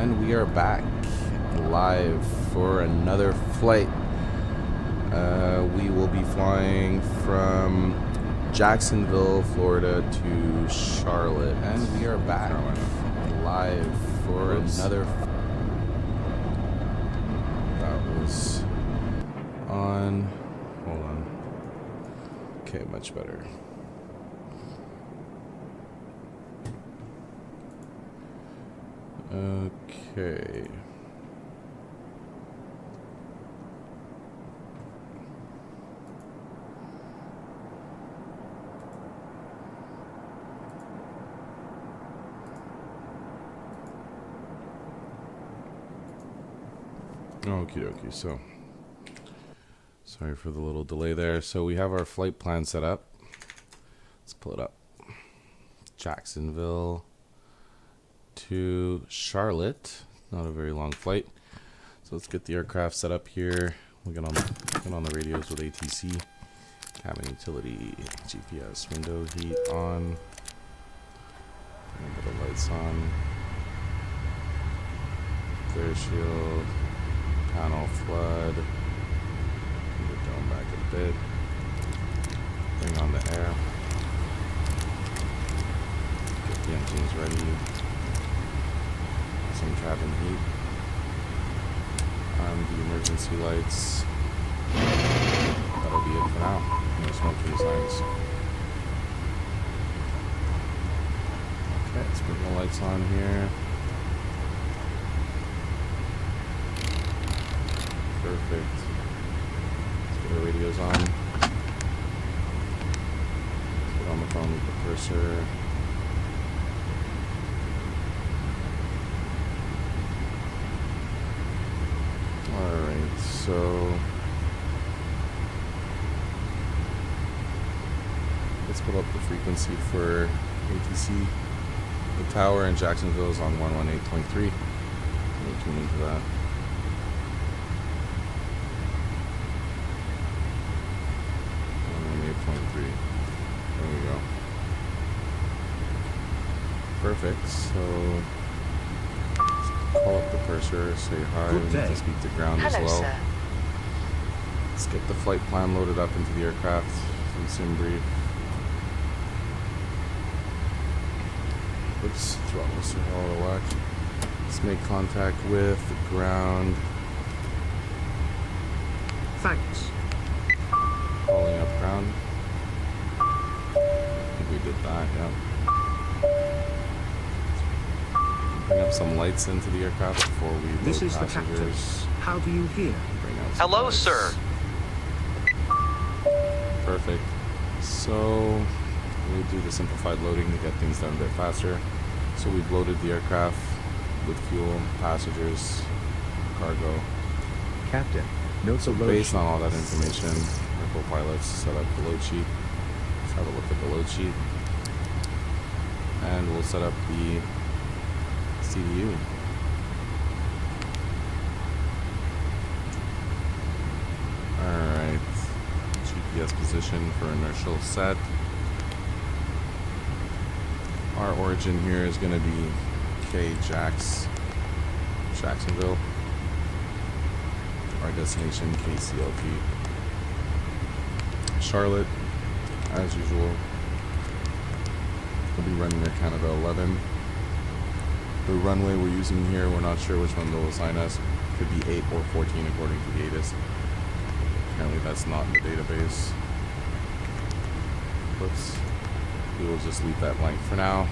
And we are back live for another flight. We will be flying from Jacksonville, Florida to Charlotte. And we are back live for another. That was on. Hold on. Okay, much better. Okay. Okie dokie. So, sorry for the little delay there. So we have our flight plan set up. Let's pull it up. Jacksonville to Charlotte. Not a very long flight. So let's get the aircraft set up here. We'll get on the radios with ATC. Cabin utility, GPS, window heat on. A little bit of lights on. Clear shield. Panel flood. Move the dome back a bit. Bring on the air. Get the engines ready. Some cabin heat. The emergency lights. That'll be it for now. No smoking signs. Okay, let's put the lights on here. Perfect. Let's get our radios on. Let's get on the phone with the cursor. Alright, so let's put up the frequency for ATC. The tower in Jacksonville is on 118.3. We'll tune into that. There we go. Perfect. So let's call up the purser, say hi, and to speak to ground as well. Sir. Let's get the flight plan loaded up into the aircraft from sim brief. Oops, throttle so all the whack. Let's make contact with the ground. Thanks. Calling up ground. We did that, yeah. Bring up some lights into the aircraft before we load This is passengers. the captain. How do you hear? Bring out some Hello, lights. sir. Perfect. So we'll do the simplified loading to get things done a bit faster. So we've loaded the aircraft with fuel, passengers, cargo. Captain, notes So of load based sheet. on all that information, our co-pilots set up the load sheet. Let's have a look at the load sheet. And we'll set up the CDU. Alright. GPS position for inertial set. Our origin here is going to be KJAX, Jacksonville. Our destination, KCLT. Charlotte, as usual. We'll be running Air Canada 11. The runway we're using here, we're not sure which one they'll assign us. Could be 8 or 14 according to the ATIS. Apparently that's not in the database. Whoops. We will just leave that blank for now.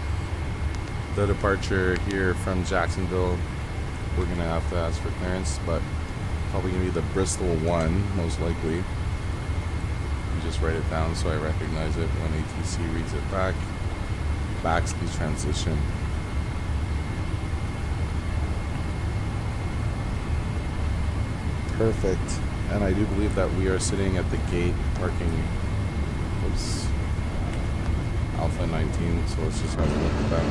The departure here from Jacksonville, we're going to have to ask for clearance, but probably going to be the Bristol 1, most likely. You just write it down so I recognize it when ATC reads it back. Backspeed transition. Perfect. And I do believe that we are sitting at the gate parking. Oops. Alpha 19. So let's just have a look at that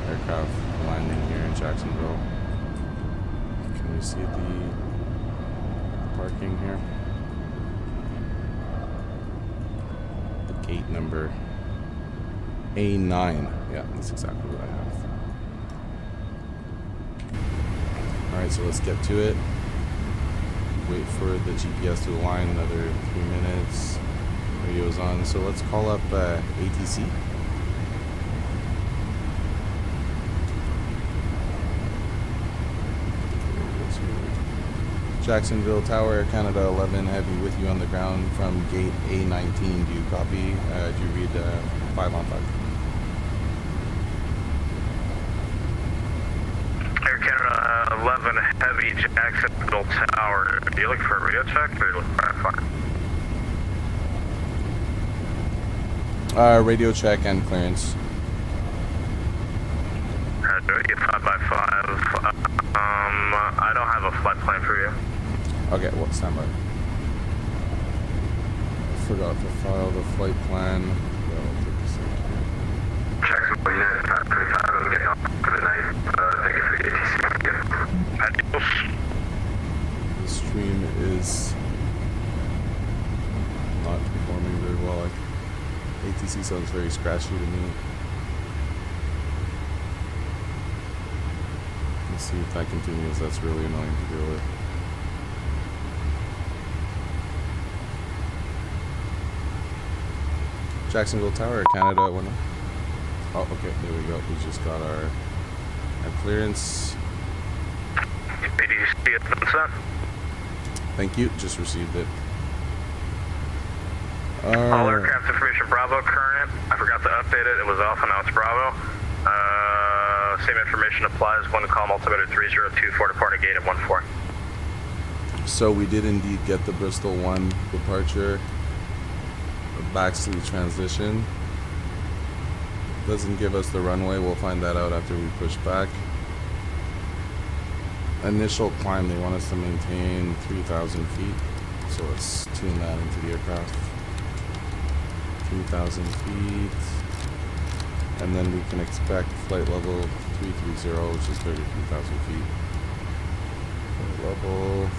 aircraft landing here in Jacksonville. Can we see the parking here? The gate number A9. Yeah, that's exactly what I have. Alright, so let's get to it. Wait for the GPS to align, another 3 minutes. Radio's on, so let's call up ATC. Jacksonville Tower, Air Canada 11, heavy with you on the ground from gate A19. Do you copy? Do you read 5 on 5? Air Canada 11, heavy, Jacksonville Tower. Are you looking for a radio check or are you looking for a fire? Radio check and clearance. Do it, 5x5. I don't have a flight plan for you. Okay, well, stand by. I forgot to file the flight plan. That'll take a second. Jacksonville, 25, I'm getting off for the night. Thank you for the ATC. Adios. The stream is not performing very well. ATC sounds very scratchy to me. Let's see if that continues. That's really annoying to deal with. Jacksonville Tower, Canada, what? Oh, okay, there we go. We just got our clearance. ATC has been sent. Thank you, just received it. All aircraft information Bravo current. I forgot to update it. It was off and now it's Bravo. Same information applies. One call altimeter 3024 departing gate at 14. So we did indeed get the Bristol 1 departure. Baxley transition. Doesn't give us the runway. We'll find that out after we push back. Initial climb, they want us to maintain 3,000 feet. So let's tune that into the aircraft. 3,000 feet. And then we can expect flight level 330, which is 33,000 feet. Flight level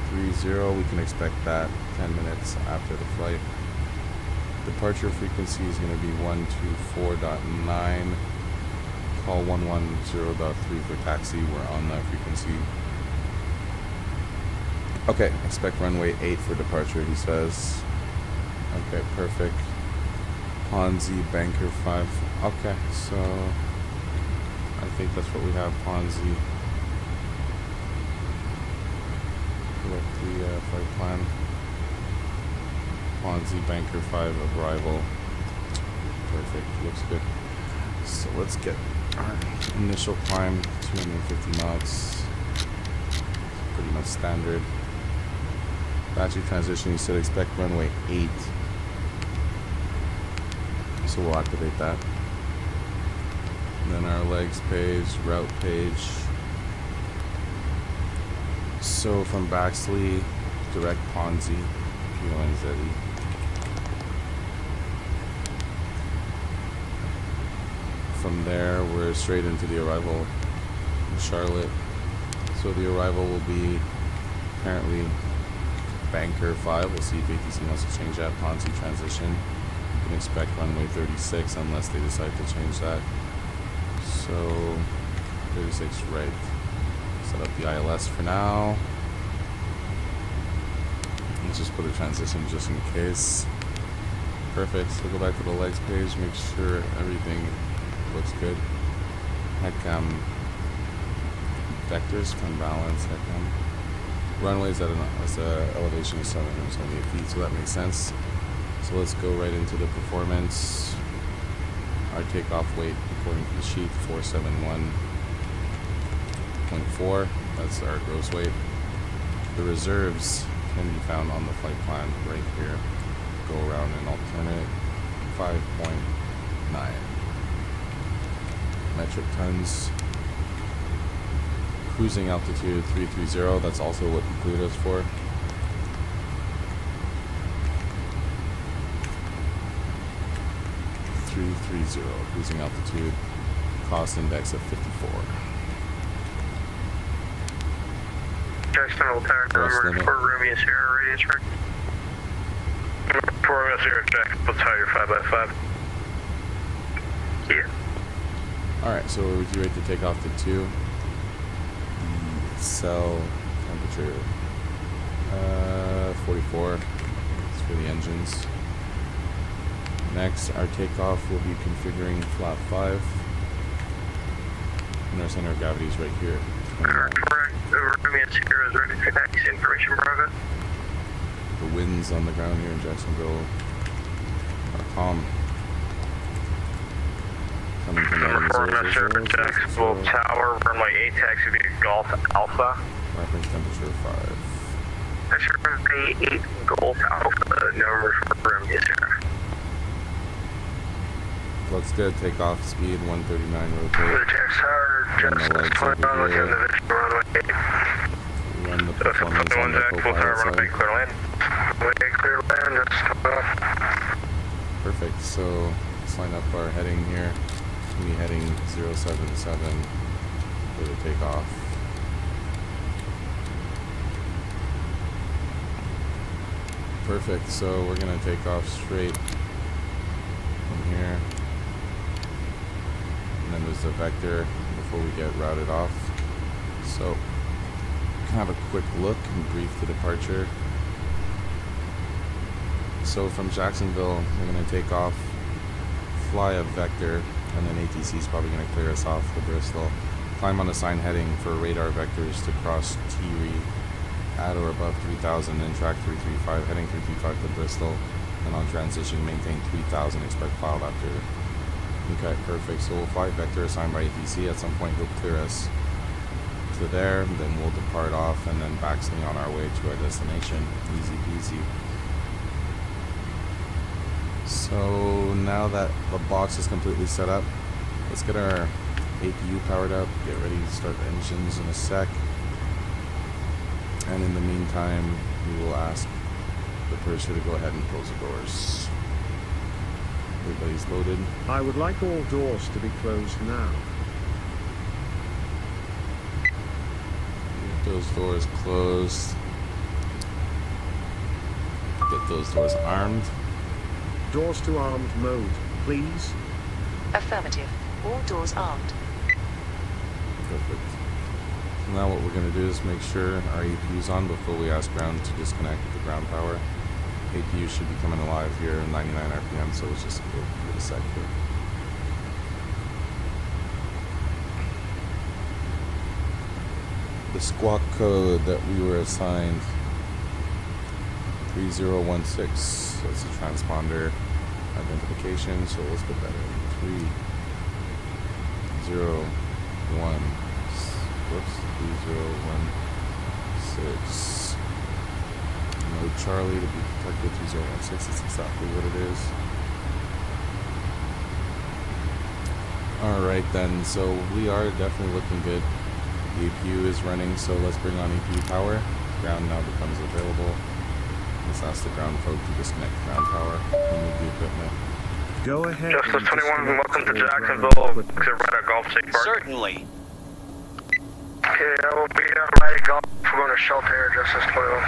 330, we can expect that 10 minutes after the flight. Departure frequency is going to be 124.9. Call 110.3 for taxi. We're on that frequency. Okay, expect runway 8 for departure, he says. Okay, perfect. Ponzi, Banker 5. Okay, so I think that's what we have, Ponzi. Select the flight plan. Ponzi, Banker 5, arrival. Perfect, looks good. So let's get our initial climb, 250 knots. Pretty much standard. Battery transition, you said expect runway 8. So we'll activate that. And then our legs page, route page. So from Baxley, direct Ponzi, PONZE. From there, we're straight into the arrival in Charlotte. So the arrival will be apparently Banker 5. We'll see if ATC wants to change that. Ponzi transition. You can expect runway 36 unless they decide to change that. So 36 right. Set up the ILS for now. Let's just put a transition just in case. Perfect. So go back to the legs page, make sure everything looks good. Headcam vectors can balance headcam. Runways at an elevation of 778 feet, so that makes sense. So let's go right into the performance. Our takeoff weight, according to the sheet, 471.4. That's our gross weight. The reserves can be found on the flight plan right here. Go around an alternate 5.9 metric tons. Cruising altitude 330, that's also what you cleared us for. Cruising altitude, cost index of 54. Jacksonville Tower, number 4 Romeo Sierra, radio check. Number 4 Romeo Sierra, Jacksonville Tower, 5x5. Yeah. Alright, so we're ready to take off the 2. Cell temperature 44. It's for the engines. Next, our takeoff will be configuring flap 5. And our center of gravity is right here. Correct. Romeo Sierra is ready for taxi information, Bravo. The winds on the ground here in Jacksonville are calm. Coming from heading 000, Jacksonville Tower, runway 8, taxi via Golf Alpha. reference temperature 5. That's runway 8, Golf Alpha, no Romeo Sierra. Looks good. Takeoff speed 139 The rotate. Jax Tower, Jacksonville 21, looking at the vision, runway 8. Run the performance on the co-pilot runway side. clear land. Runway clear land, that's Perfect. So let's line up our heading here. We'll be heading 077 for the takeoff. Perfect. So we're gonna take off straight from here. And then there's the vector before we get routed off. So we can have a quick look and brief the departure. So from Jacksonville, we're going to take off, fly a vector, and then ATC is probably going to clear us off to Bristol. Climb on assigned heading for radar vectors to cross T-Re at or above 3000, then track 335, heading 335 to Bristol, and on transition maintain 3000, expect cloud after. Okay, perfect. So we'll fly vector assigned by ATC. At some point he'll clear us to there, then we'll depart off and then backswing on our way to our destination. Easy peasy. So now that the box is completely set up, let's get our APU powered up, get ready to start the engines in a sec. And in the meantime, we will ask the purser to go ahead and close the doors. Everybody's loaded. I would like all doors to be closed now. Get those doors closed. Get those doors armed. Doors to armed mode, please. Affirmative. All doors armed. Perfect. So now what we're going to do is make sure our APU is on before we ask ground to disconnect the ground power. APU should be coming alive here at 99 RPM, so let's just give it a sec here. The squawk code that we were assigned 3016. So it's a transponder identification. So let's put that in 3016. No Charlie to be protected 3016. That's exactly what it is. Alright then, so we are definitely looking good. The APU is running, so let's bring on APU power. Ground now becomes available. Let's ask the ground folk to disconnect ground power and move the equipment. Go ahead. Justice and 21, disconnect welcome to all Jacksonville. ground equipment. Exit right at Gulf State Park. Certainly. Okay, I will be right at Gulf. We're going to shelter, Justice 21.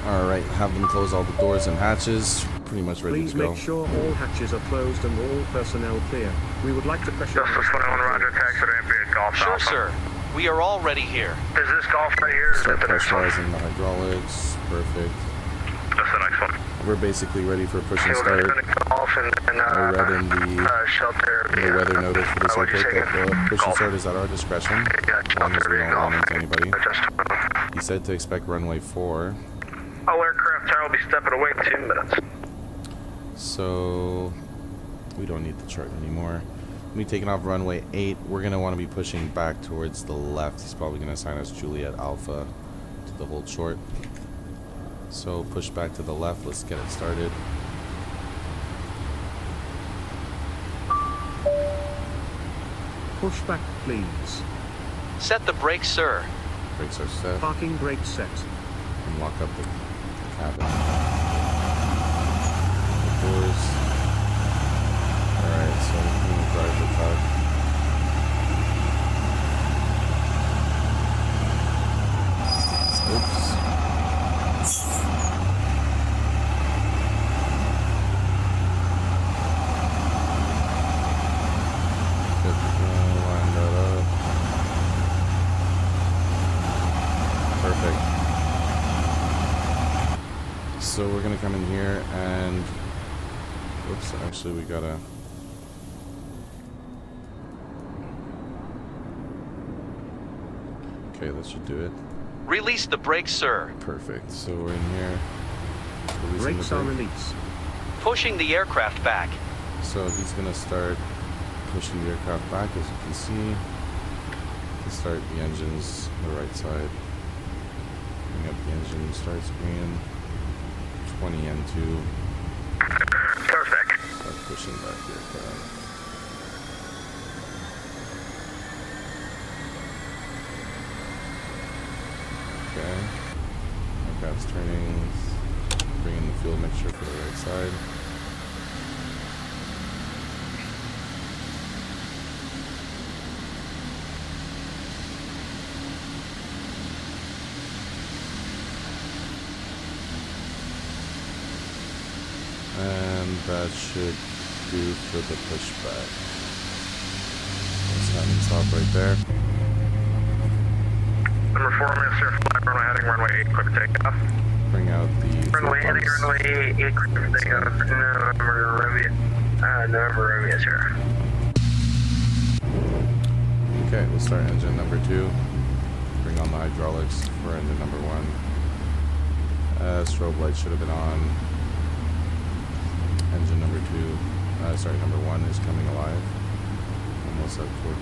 Alright, have them close all the doors and hatches. Pretty much ready Please to go. make sure all hatches are closed and all personnel clear. We would like to pressure. Justice 21, roger, taxi ramp at Gulf Sure, Alpha. sir. We are already here. Is this Gulf right here? Is Start that the next one? pressurizing the hydraulics. Perfect. That's the next one. We're basically ready for push and Okay, we're start. going to Gulf and We're red in the shelter. the weather notice for this what'd you airport say that again? push and Gulf. start is at our discretion, Yeah, as long as we don't run into anybody. Just 21. He said to expect runway 4. All aircraft tower will be stepping away in 2 minutes. So we don't need the chart anymore. We'll be taking off runway 8. We're going to want to be pushing back towards the left. He's probably going to assign us Juliet Alpha to the hold short. So push back to the left. Let's get it started. Push back, please. Set the brakes, sir. Brakes are set. Parking brake set. And lock up the cabin. The doors. Alright, so I'm going to drive the truck. Oops. Get So we're gonna come in here and, whoops, actually we gotta, okay, that should do it. Release the brakes, sir. Perfect. So we're in here. Releasing Brakes the are brake. released. Pushing the aircraft back. So he's gonna start pushing the aircraft back, as you can see. To start the engines on the right side. Bring up the engine start screen. 20 N2. Perfect. Start pushing back the aircraft. Okay. Aircraft's turning. Bring in the fuel mixture for the right side. And that should do for the pushback. Let's have him stop right there. Number 4, Mr. Flight runway heading runway 8, quick takeoff. Bring out the Runway heading fuel pumps. runway 8, quick takeoff. Number Romeo, sir. Okay, we'll start engine number 2. Bring on the hydraulics for engine number 1. Strobe light should have been on. Engine number 2, sorry, number 1 is coming alive. Almost at 14.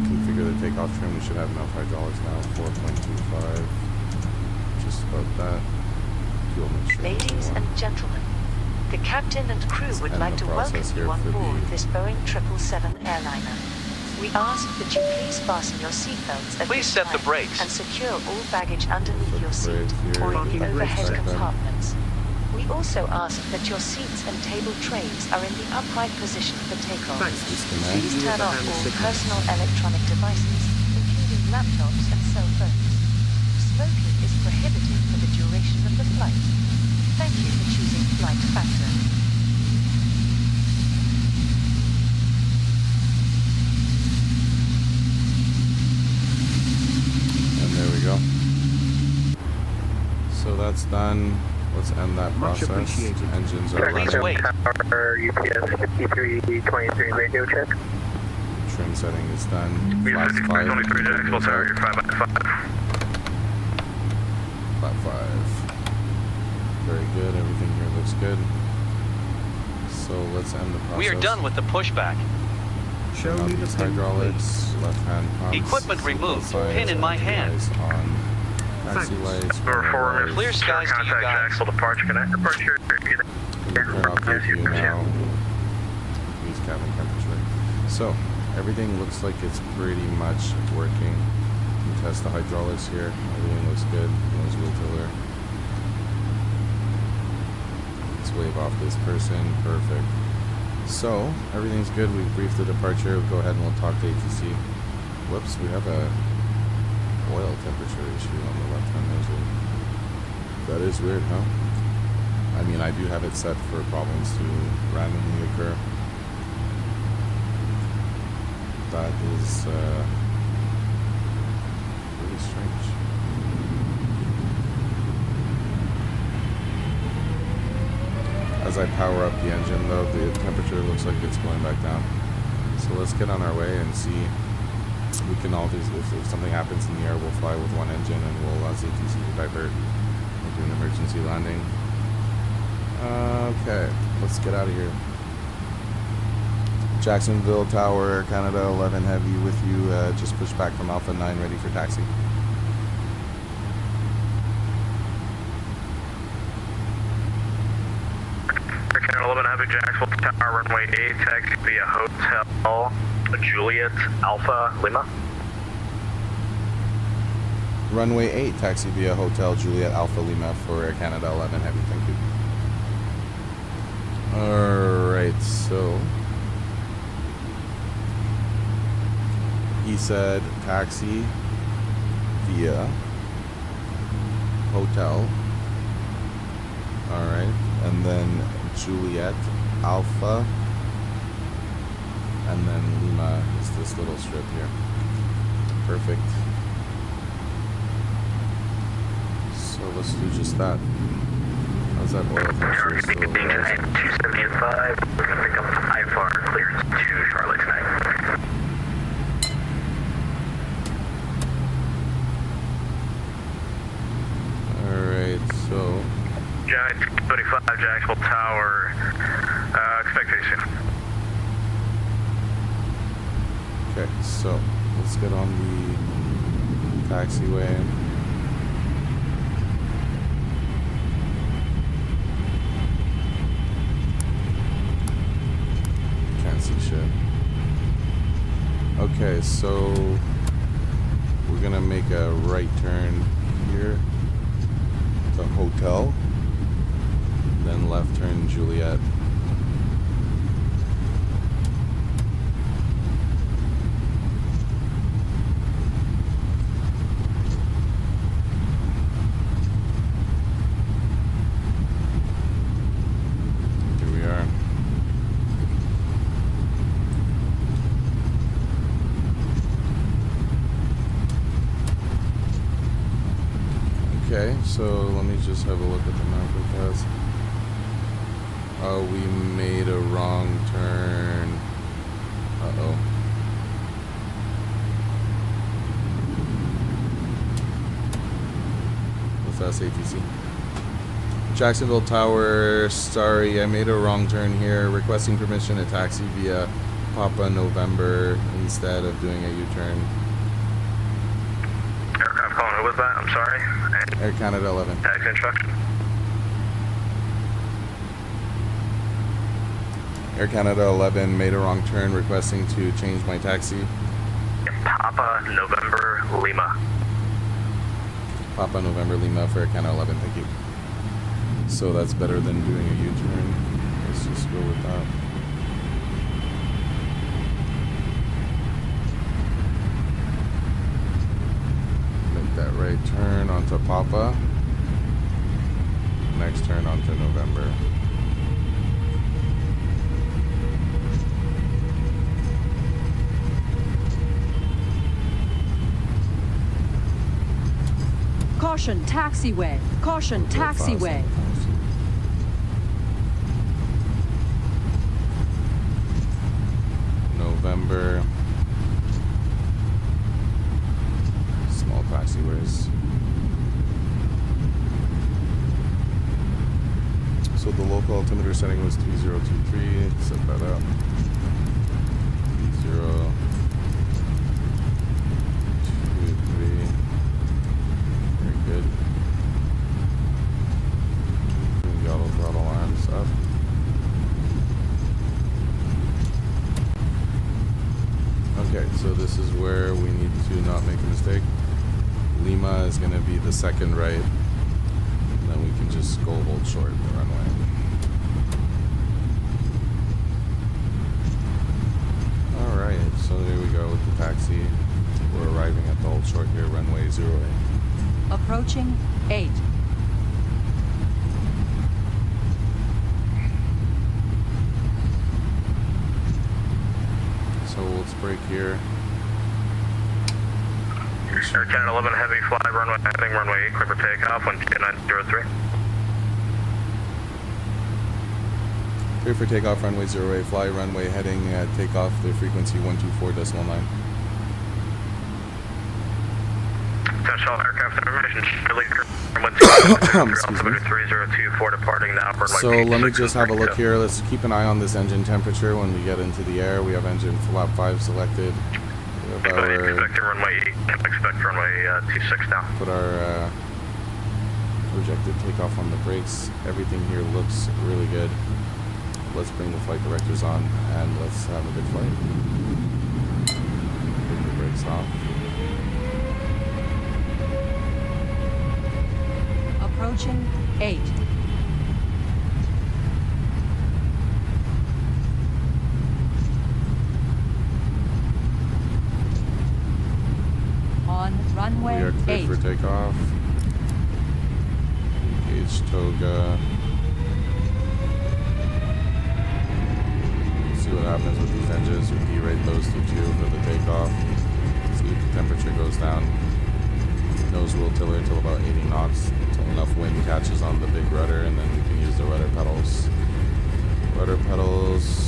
Configure the takeoff trim. We should have enough hydraulics now. 4.25. Just about that. Fuel mixture. Ladies and gentlemen, the captain and crew would end like the to welcome process you here on for board the- this Boeing 777 airliner. We ask that you please fasten your seatbelts at Please this set the time brakes. and secure all baggage underneath Put your the seat brake here. or in Parking the brakes overhead like that. compartments. We also ask that your seats and table trays are in the upright position for takeoff. Thanks. Disconnect. Please Use turn the off hand all signal. personal electronic devices, including laptops and cell phones. Smoking is prohibited for the duration of the flight. Thank you for choosing Flight Factor. And there we go. So that's done. Let's end that Much process. appreciated. Engines are Please running. wait. Tower UPS 5323 radio check. Trim setting is done. Flaps 5. 23 Jacksonville Tower, you're 5x5. Flap 5. Very good. Everything here looks good. So let's end the process. We are done with the pushback. Show Turn me off the these pin, hydraulics. Left hand pumps. Equipment removed. Seatbelt Pin in my signs, hand. anti-ice on. Taxi Thanks. lights. Number 4, runway lights. Clear skies to you contact guys. Jacksonville departure, connect departure. Turn off the view now. Use cabin temperature. So, everything looks like it's pretty much working. You can test the hydraulics here. Everything looks good. Nose wheel tiller. Let's wave off this person. Perfect. So, everything's good. We've briefed the departure. We'll go ahead and we'll talk to ATC. Whoops, we have a oil temperature issue on the left-hand nozzle. That is weird, huh? I mean, I do have it set for problems to randomly occur. That is really strange. As I power up the engine, though, the temperature looks like it's going back down. So let's get on our way and see. We can always, if something happens in the air, we'll fly with one engine and we'll ask ATC to divert. We'll do an emergency landing. Okay, let's get out of here. Jacksonville Tower, Canada 11 Heavy with you. Just pushed back from Alpha 9, ready for taxi. Canada 11 Heavy Jacksonville Tower, runway 8, taxi via Hotel Juliet Alpha Lima. Runway 8, taxi via Hotel Juliet Alpha Lima for Air Canada 11 Heavy. Thank you. Alright, so he said taxi via hotel. Alright, and then Juliet Alpha, and then Lima is this little strip here. Perfect. So let's do just that. How's that oil pressure still rising? 275, we're going to pick up IFR clearance to Charlotte tonight. Alright, so Giant 225, Jacksonville Tower, expect you soon. okay, so let's get on the taxiway. Can't see shit. Okay, so we're gonna make a right turn here to Hotel, then left turn Juliet. Here we are. Okay, so let me just have a look at the map with us. Oh, we made a wrong turn. Uh-oh. What's that, ATC? Jacksonville Tower, sorry, I made a wrong turn here. Requesting permission to taxi via Papa November instead of doing a U-turn. Aircraft calling, who was that? I'm sorry. Air Canada 11. Taxi instruction. Air Canada 11 made a wrong turn, requesting to change my taxi. Papa November Lima. Papa November Lima for Air Canada 11, thank you. So that's better than doing a U-turn. Let's just go with that. Make that right turn onto Papa. Next turn onto November. Caution, taxiway. Caution, taxiway. November. Small taxiways. So the local altimeter setting was 3023. Set that up. 3023. Very good. Bring the auto throttle arms up. Okay, so this is where we need to not make a mistake. Lima is going to be the second right, and then we can just go hold short the runway. Alright, so there we go with the taxi. We're arriving at the hold short here, runway 08. Approaching 8. So let's break here. Air Canada 11 heavy fly runway heading runway 8 clear for takeoff 12903. Clear for takeoff, runway 08, fly runway heading takeoff the frequency 124.9. Touch all aircraft information. Altimeter 3024 departing now. So let me just have a look here. Let's keep an eye on this engine temperature when we get into the air. We have engine flap 5 selected. We have Expect runway 8. Expect runway 26 now. put our projected takeoff on the brakes. Everything here looks really good. Let's bring the flight directors on and let's have a good flight. Bring the brakes off. Approaching 8. On runway We are cleared 8. for takeoff. Engage toga. See what happens with these engines. We derate those to 2 for the takeoff. See if the temperature goes down. nose wheel tiller till about 80 knots, until enough wind catches on the big rudder, and then we can use the rudder pedals. Rudder pedals.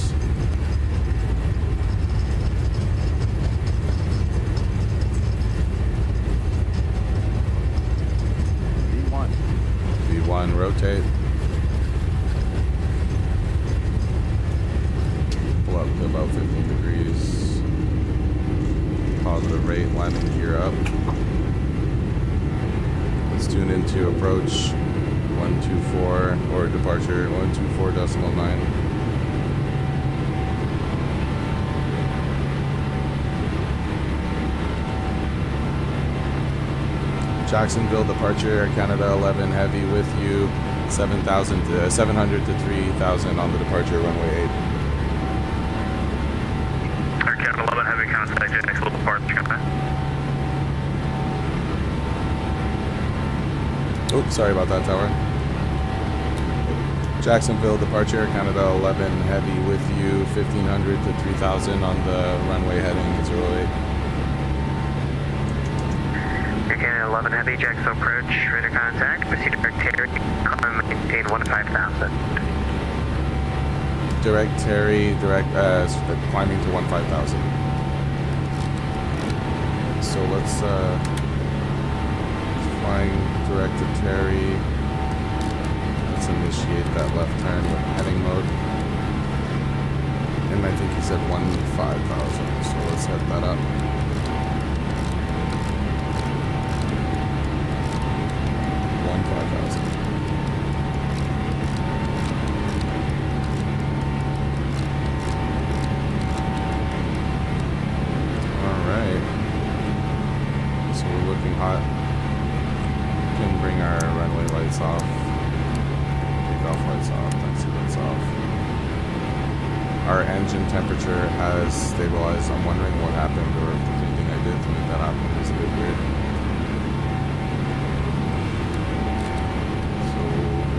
V1, rotate. Pull up to about 15 degrees. Positive rate, landing gear up. Let's tune into approach 124 or departure 124.9. Jacksonville departure, Air Canada 11 heavy with you, 700 to 3,000 on the departure runway 8. Air Canada 11 heavy contact, Jacksonville departure. Oops, sorry about that, tower. Jacksonville departure, Air Canada 11 heavy with you, 1,500 to 3,000 on the runway heading 08. Air Canada 11 heavy, Jacksonville approach, radar contact, proceed direct Terry, climb maintain 15,000. Direct Terry, climbing to 15,000. So let's flying direct to Terry. Let's initiate that left turn with heading mode. And I think he said 15,000, so let's head that up. 15,000. Alright. So we're looking hot. We can bring our runway lights off. Takeoff lights off, taxi lights off. Our engine temperature has stabilized. I'm wondering what happened or if the thing I did to make that happen is a bit weird.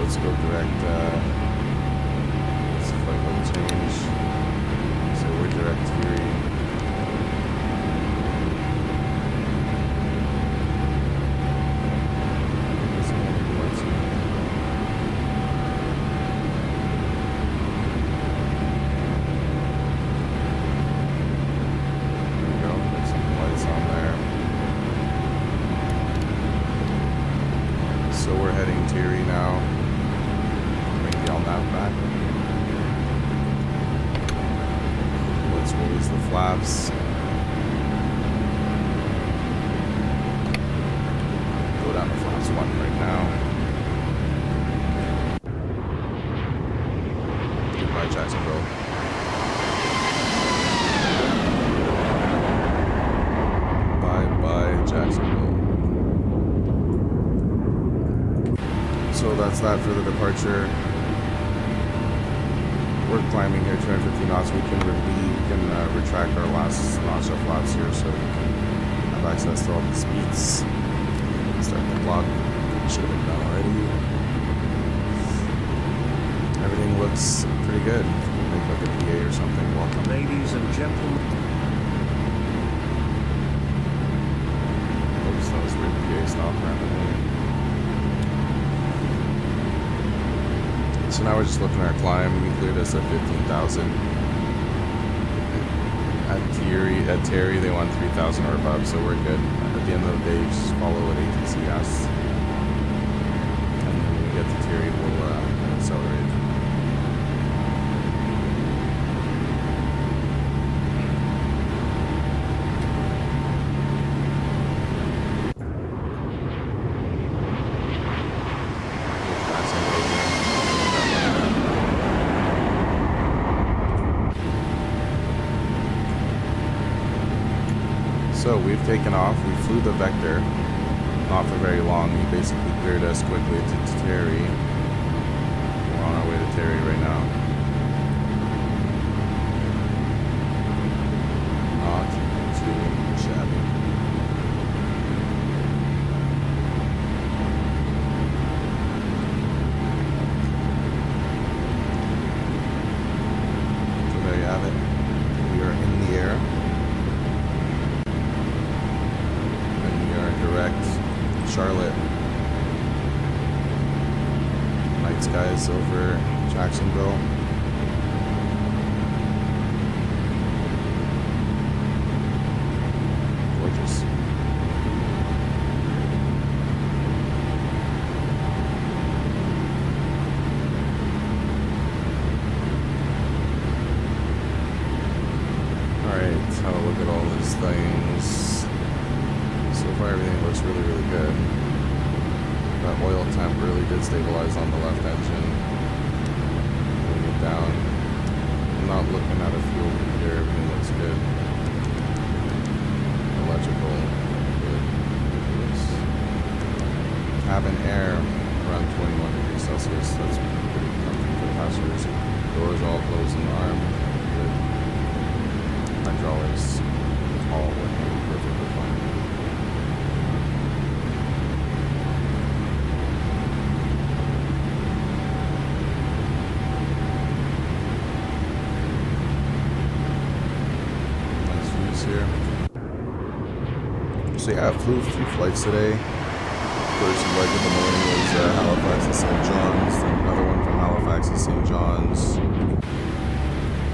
Let's go direct, let's flight level change, so we're direct Theory. There we go, put some lights on there. So we're heading Theory now. Nav back. Let's release the flaps. Go down to flaps 1 right now. Goodbye, Jacksonville. Bye-bye, Jacksonville. So that's that for the departure. We're climbing here 250 knots. We can retract our last notch of flaps here so we can have access to all the speeds. Start the clock. Should have been done already. Everything looks pretty good. Make like a PA or something. Welcome. Ladies and gentlemen. Oops, that was weird. PA stop randomly. So now we're just looking at our climb. We cleared us at 15,000. At Terry, they want 3,000 or above, so we're good. At the end of the day, just follow what ATC asks. And then when we get to Terry, we'll accelerate. So we've taken off. We flew the Vector, not for very long. He basically cleared us quickly to Terry. We're on our way to Terry right now. Not too shabby. So there you have it. We are in the air. Direct Charlotte. Night skies over Jacksonville. Gorgeous. Alright, let's have a look at all these things. So far everything looks really, really good. That oil temp really did stabilize on the left engine. Putting it down. I'm not looking at a fuel leak here, everything looks good. Electrical, good. Cabin air, around 21 degrees Celsius. That's pretty comfy for the passengers. Doors all closed and armed. Good. Hydraulics, all working perfectly fine. Here. So yeah, I flew a few flights today. First leg of the morning was Halifax to St. John's, then another one from Halifax to St. John's,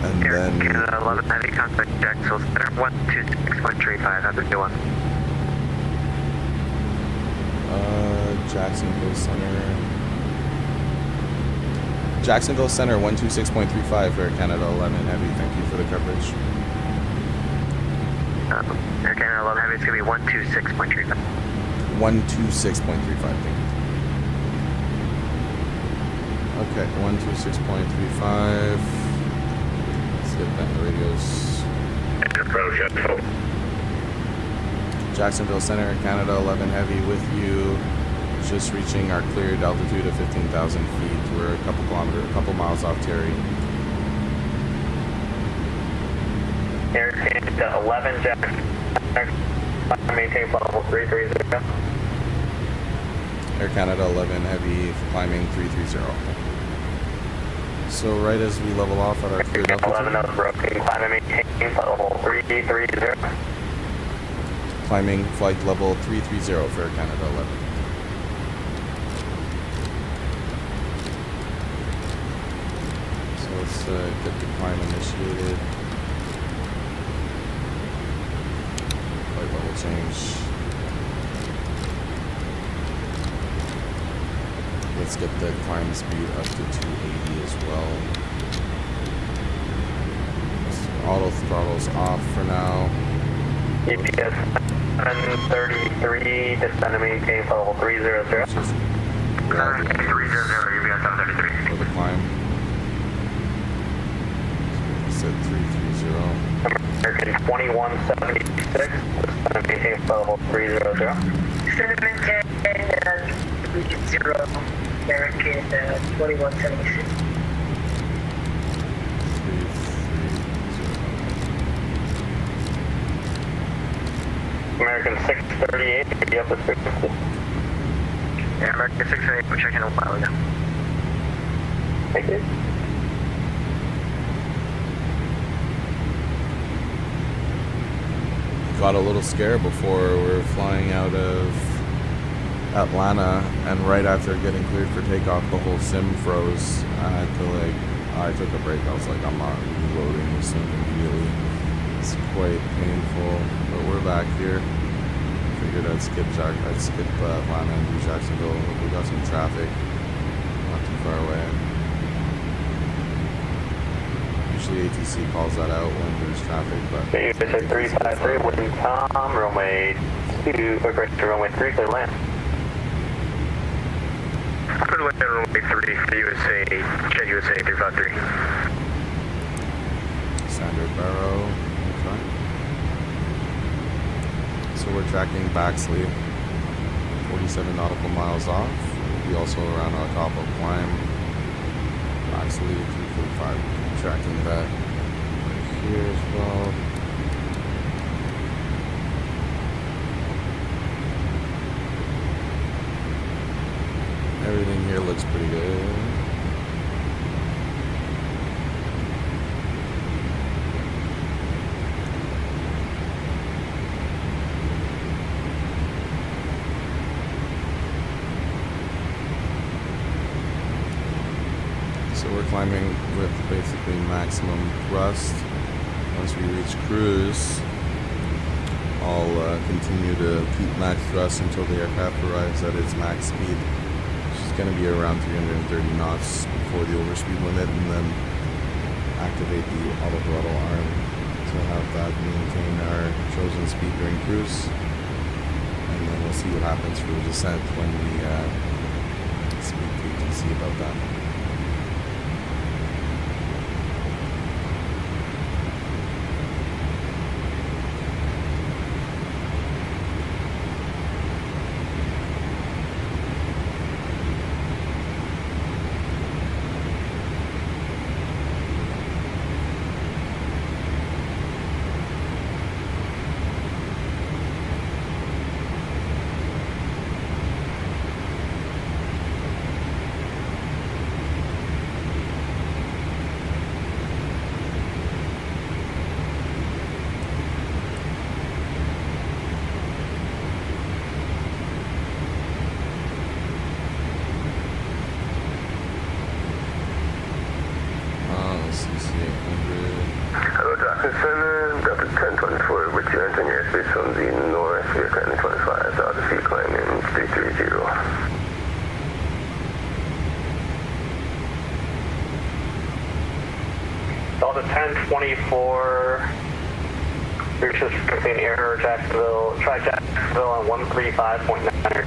and then Canada 11 heavy contact Jacksonville Center 126.35 after 21. Jacksonville Center 126.35 for Canada 11 heavy. Thank you for the coverage. Air Canada 11 heavy, it's going to be 126.35. 126.35, thank you. Okay, 126.35. Let's get back the radios. Jacksonville Center, Canada 11 heavy with you. Just reaching our cleared altitude of 15,000 feet. We're a couple miles off Terry. Air Canada 11 Jacksonville, maintain level 330. Air Canada 11 heavy, climbing 330. So right as we level off at our cleared altitude. 11 knows broken, climbing maintain level 330. Climbing flight level 330 for Air Canada 11. So let's get the climb initiated. Flight level change. Let's get the climb speed up to 280 as well. So auto throttles off for now. EPS 733, descend to maintain level 300. Just 300, UPS 733. for the climb. Set 330. American 2176, descend to maintain level 300. Cinnamon 10, region 0, American 2176. American 638, be up with frequency. Yeah, American 638, we're checking a while ago. Thank you. Got a little scared before we were flying out of Atlanta, and right after getting cleared for takeoff, the whole sim froze. I had to I took a break. I was like, I'm not reloading this sim immediately. It's quite painful, but we're back here. Figured I'd skip Atlanta and do Jacksonville. We got some traffic, not too far away. Usually ATC calls that out when there's traffic, but USA 353, wind Tom, runway 2, quick right to runway 3, clear land. Good land on runway 3 for USA, Jet USA 353. Standard Barrow. Okay. So we're tracking Baxley, 47 nautical miles off. We also around our top of climb. Baxley 345. Tracking that here as well. Everything here looks pretty good. we're climbing with basically maximum thrust. Once we reach cruise, I'll continue to keep max thrust until the aircraft arrives at its max speed, which is going to be around 330 knots before the overspeed limit, and then activate the auto throttle arm to have that maintain our chosen speed during cruise. And then we'll see what happens for the descent when we speak to ATC about that. Hello, Jackson, W1024, with you entering airspace from the north, we are currently 25, altitude climbing 330. Delta 1024, reaches frequency error, Jacksonville, try Jacksonville on 135.9.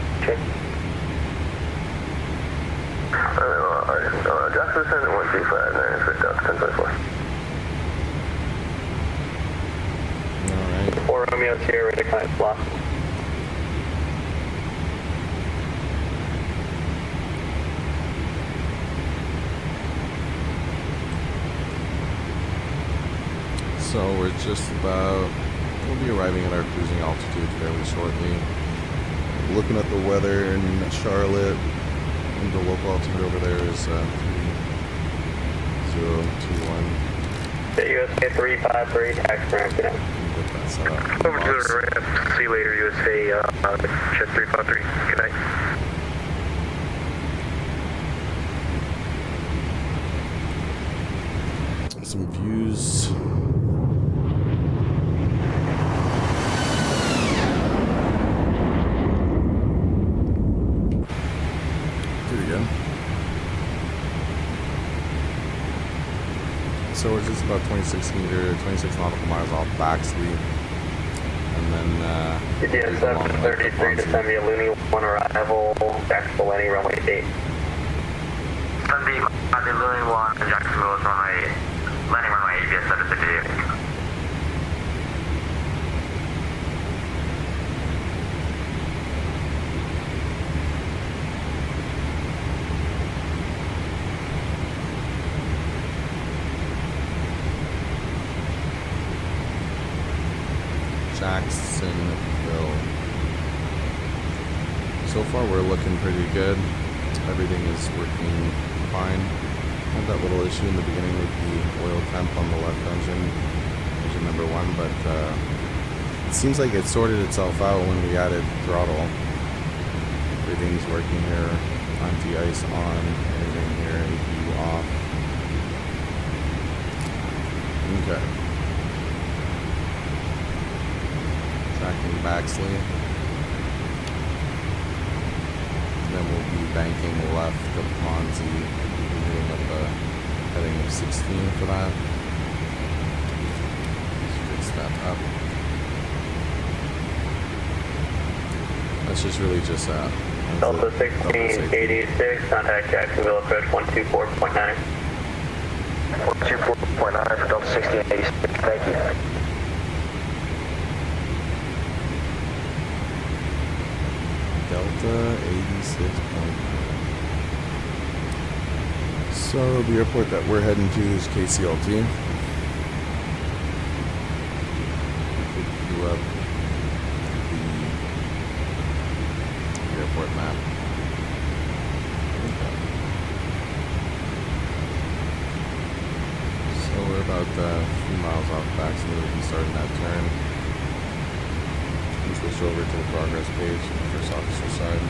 Jackson Center 135, for Delta 1024. Alright. 4 Romeo's here, ready to climb block. So we're just about, we'll be arriving at our cruising altitude fairly shortly. Looking at the weather in Charlotte, and the local altitude over there is 3021. USA 353, tax ramp down. Get that set up. Over to the ramp. See you later, USA, Jet 353. Good night. Some views. Do it again. So we're just about 26 nautical miles off Baxley. And then, CDS 733 to send me a Looney 1 arrival, Jacksonville landing runway 8. Send the Looney 1 to Jacksonville is runway, landing runway ABS 758. Jacksonville. So far we're looking pretty good. Everything is working fine. Had that little issue in the beginning with the oil temp on the left engine number 1, but it seems like it sorted itself out when we added throttle. Everything's working here. Anti-ice on, everything here, APU off. Okay. Tracking Baxley. And then we'll be banking left of Ponzi. We'll be hitting up a heading of 16 for that. Let's fix that up. That's just really just Delta 1686, contact Jacksonville, approach 124.9. 124.9 for Delta 1686. Thank you. Delta 86.9. So the airport that we're heading to is KCLT. Pick you up the airport map. Okay. So we're about a few miles off back, so we'll be starting that turn. Switch over to the progress page on the first officer side.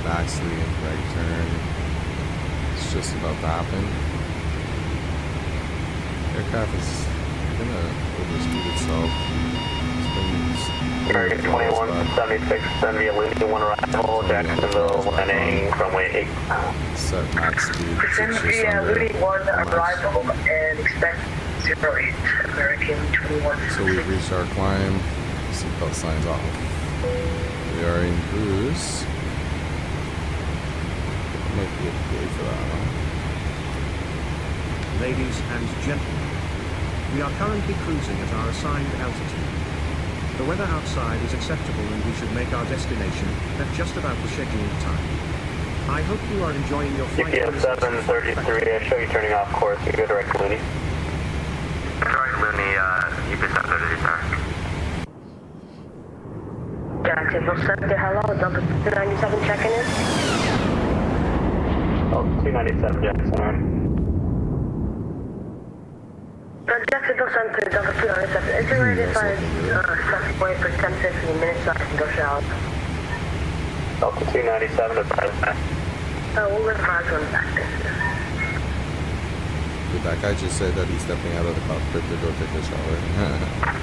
Maxley, right turn. It's just about to happen. Aircraft is gonna overspeed itself. Target 2176, send me a Looney 1 arrival, Jacksonville, landing runway 8. Set max speed. Send It's me just a under Looney 1 almost. arrival and expect 08, American 21. So we've reached our climb. Seatbelt signs off. We are in cruise. Might be okay for that, huh? Ladies and gentlemen, we are currently cruising at our assigned altitude. The weather outside is acceptable and we should make our destination at just about the scheduled time. I hope you are enjoying your flight. UPS 733, I show you turning off course. You go direct to Looney. Direct Looney, UPS 733, sir. Jacksonville Center, hello, Delta 297 checking in. Oh, 297 Jackson. Jacksonville Center, Delta 297. Is it ready to find subway for 10-15 minutes so I can go shower? Delta 297 to President. We'll advise on back there. That guy just said that he's stepping out of the cockpit to go take a shower.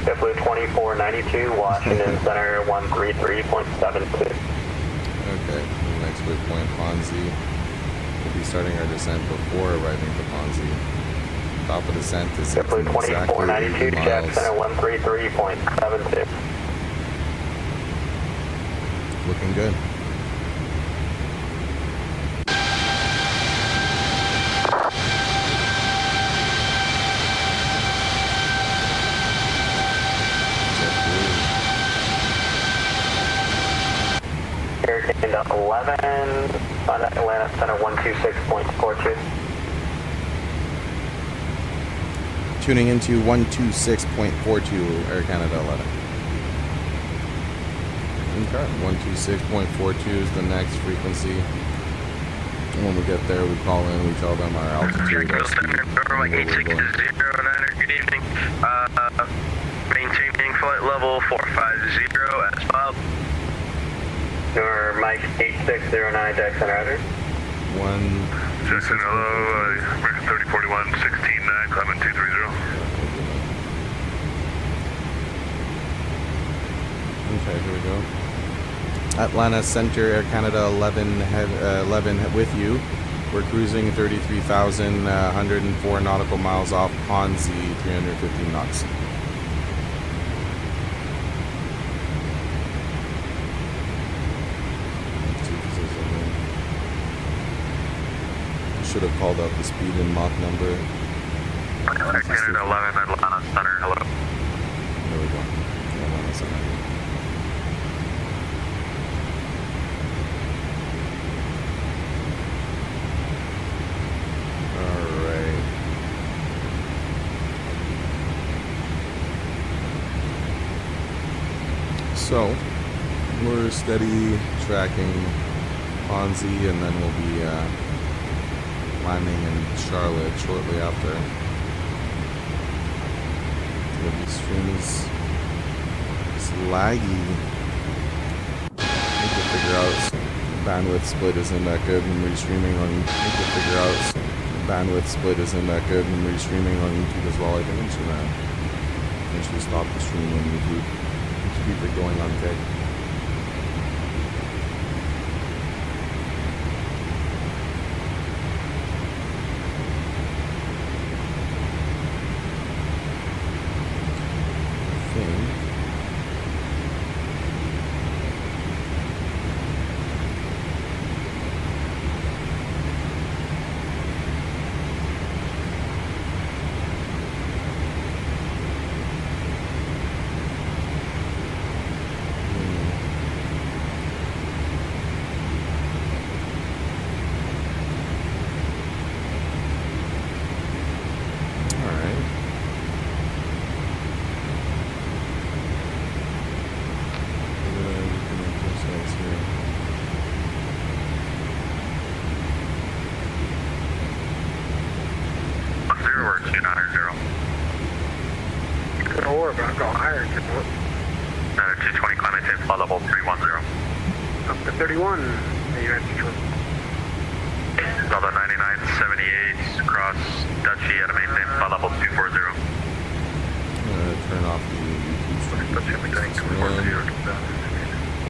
JetBlue 2492, Washington Center 133.72. Okay, the next waypoint, Ponzi. We'll be starting our descent before arriving to Ponzi. Top of descent is JetBlue exactly 2492, 80 Jack miles. Center 133.72. Looking good. Hurricane 11, Atlanta Center 126.42. Tuning into 126.42 Air Canada 11. Okay, 126.42 is the next frequency. When we get there, we call in, we tell them our altitude, our speed, and where we're going. 8609, good evening. Maintaining flight level 450 as filed. Your Mike 8609, Jack Center Roger. Jackson, hello, American 3041, 169, climbing 230. Okay, here we go. Atlanta Center, Air Canada 11, 11 with you. We're cruising 33,104 nautical miles off Ponzi, 315 knots. Should have called out the speed and Mach number. Air Canada 11, Atlanta Center, hello. There we go. Atlanta Center. Alright. So, we're steady tracking Ponzi, and then we'll be landing in Charlotte shortly after. The stream is laggy. I need to figure out bandwidth split isn't that good when restreaming on. I need to figure out bandwidth split isn't that good when restreaming on YouTube as well. I think I'm just gonna eventually stop the stream on YouTube. Just keep it going on K. Level 310. Up to 31, are you at Dutchie out of maintain, flight level 240. I'm gonna turn off the YouTube stream. Dutchie maintain 240, come down.